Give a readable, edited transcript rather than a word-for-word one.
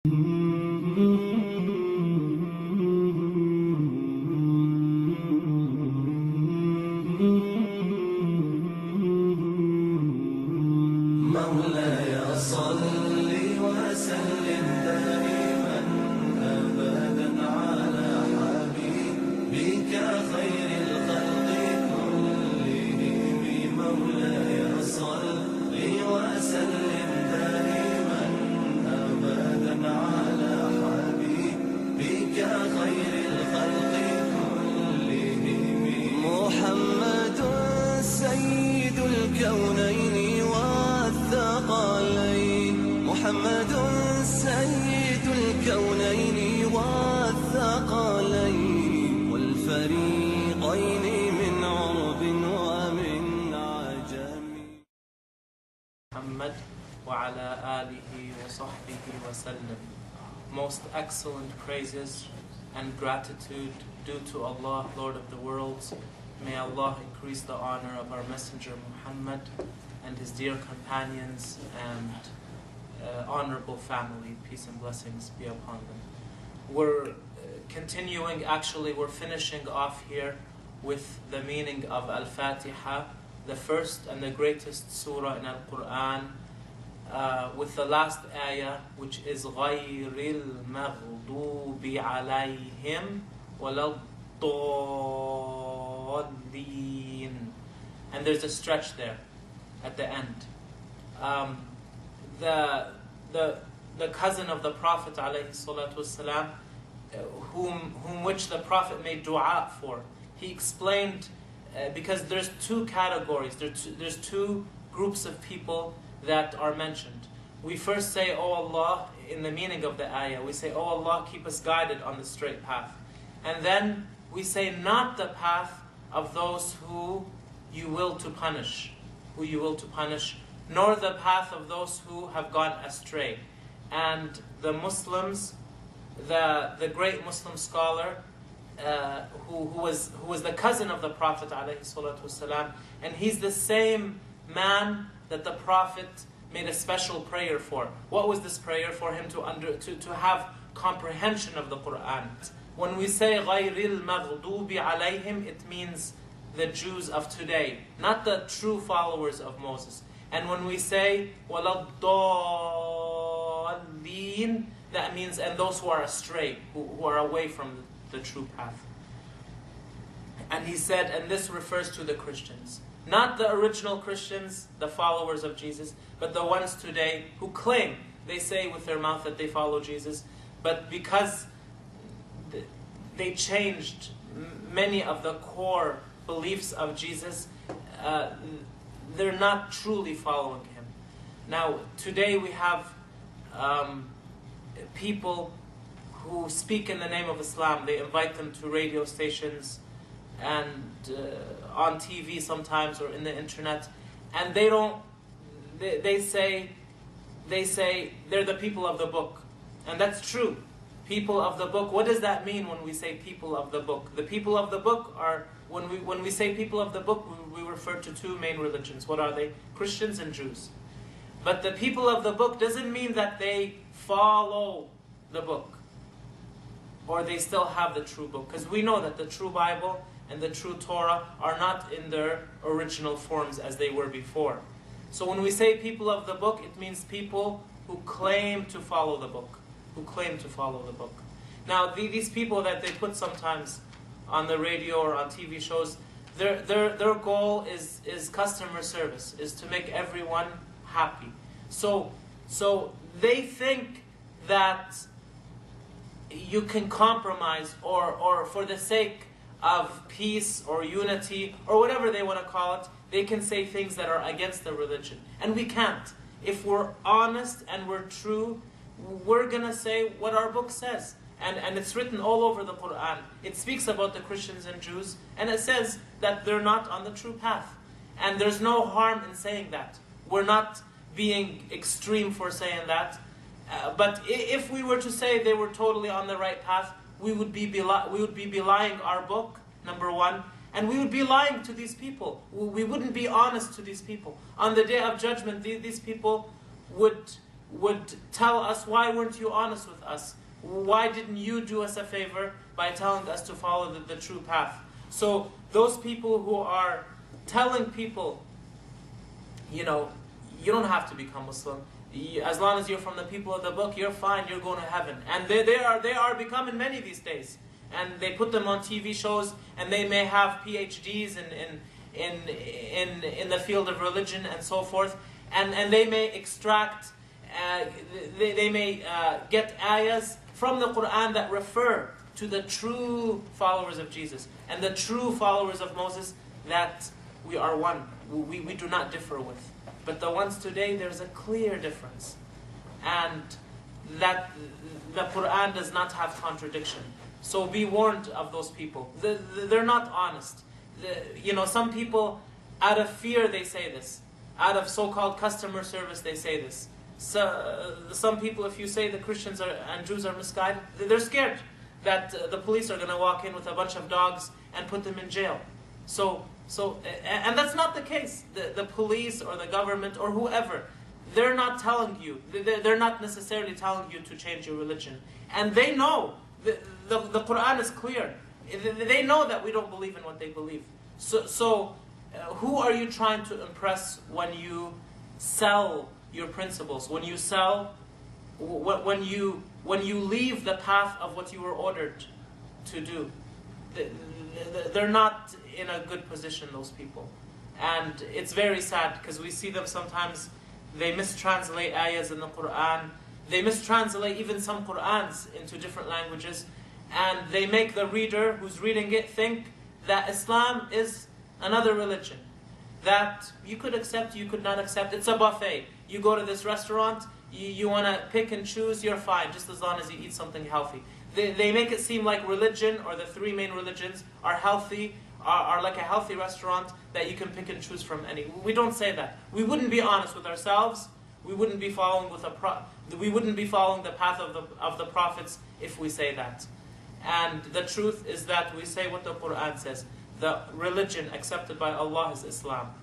مولاي صل وسلم دائما أبدا على حبيبك خير الخلق كلهم. مولاي صل وسلم دائما أبدا على حبيبك خير الخلق كلهم. محمد سيد الكونين والثقلين، محمد سيد الكونين والثقلين والفريقين من عرب ومن عجم. محمد وعلى آله وصحبه وسلم. Most excellent praises and gratitude due to Allah, Lord of the worlds. May Allah increase the honor of our Messenger Muhammad and his dear companions and honorable family. Peace and blessings be upon them. We're continuing, actually we're finishing off here with the meaning of Al-Fatiha, the first and the greatest surah in Al-Quran, with the last ayah, which is غَيْرِ الْمَغْضُوبِ عَلَيْهِمْ وَلَا الضَّالِّينَ. And there's a stretch there at the end. The cousin of the Prophet ﷺ, whom which the Prophet made dua for, he explained, because there's two categories, there's two groups of people that are mentioned. We first say, "Oh Allah," in the meaning of the ayah, we say, "Oh Allah, keep us guided on the straight path." And then we say, "Not the path of those who you will to punish, nor the path of those who have gone astray." And the Muslims, the great Muslim scholar, who was the cousin of the Prophet ﷺ, and he's the same man that the Prophet made a special prayer for. What was this prayer? For him to have comprehension of the Quran. When we say غَيْرِ الْمَغْضُوبِ عَلَيْهِمْ, it means the Jews of today, not the true followers of Moses. And when we say وَلَا الضَّالِّينَ, that means, and those who are astray, who are away from the true path. And he said, and this refers to the Christians. Not the original Christians, the followers of Jesus, but the ones today who claim, they say with their mouth that they follow Jesus, but because they changed many of the core beliefs of Jesus, they're not truly following him. Now, today we have people who speak in the name of Islam. They invite them to radio stations and on TV sometimes, or in the internet, and they say they're the people of the book. And that's true. People of the book. What does that mean when we say people of the book? The people of the book are, when we say people of the book, we refer to two main religions. What are they? Christians and Jews. But the people of the book doesn't mean that they follow the book, or they still have the true book, because we know that the true Bible and the true Torah are not in their original forms as they were before. So when we say people of the book, it means people who claim to follow the book. Now, these people that they put sometimes on the radio or on TV shows, their goal is customer service, is to make everyone happy. So they think that you can compromise, or for the sake of peace or unity or whatever they want to call it, they can say things that are against the religion. And we can't. If we're honest and we're true, we're going to say what our book says. And it's written all over the Quran. It speaks about the Christians and Jews, and it says that they're not on the true path. And there's no harm in saying that. We're not being extreme for saying that. But if we were to say they were totally on the right path, we would be belying our book, number one, and we would be lying to these people. We wouldn't be honest to these people. On the Day of Judgment, these people would would tell us, why weren't you honest with us? Why didn't you do us a favor by telling us to follow the true path? So those people who are telling people, you don't have to become Muslim. As long as you're from the people of the book, you're fine, you're going to heaven. And they are becoming many these days. And they put them on TV shows, and they may have PhDs in the field of religion and so forth. And they may extract, they may get ayahs from the Quran that refer to the true followers of Jesus and the true followers of Moses, that we are one. We do not differ with. But the ones today, there's a clear difference. And that the Quran does not have contradiction. So be warned of those people. They're not honest. Some people, out of fear, they say this. Out of so-called customer service, they say this. So, some people, if you say the Christians and Jews are misguided, they're scared that the police are going to walk in with a bunch of dogs and put them in jail. And that's not the case. The police or the government or whoever, they're not telling you, they're not necessarily telling you to change your religion. And they know, the Quran is clear. They know that we don't believe in what they believe. So who are you trying to impress when you sell your principles? When you sell, when you leave the path of what you were ordered to do? They're not in a good position, those people. And it's very sad, because we see them sometimes, they mistranslate ayahs in the Quran. They mistranslate even some Qurans into different languages. And they make the reader who's reading it think that Islam is another religion. That you could accept, you could not accept. It's a buffet. You go to this restaurant, you want to pick and choose, you're fine, just as long as you eat something healthy. They make it seem like religion, or the three main religions, are healthy, are like a healthy restaurant that you can pick and choose from any. We don't say that. We wouldn't be honest with ourselves. We wouldn't be following we wouldn't be following the path of the prophets if we say that. And the truth is that we say what the Quran says. The religion accepted by Allah is Islam.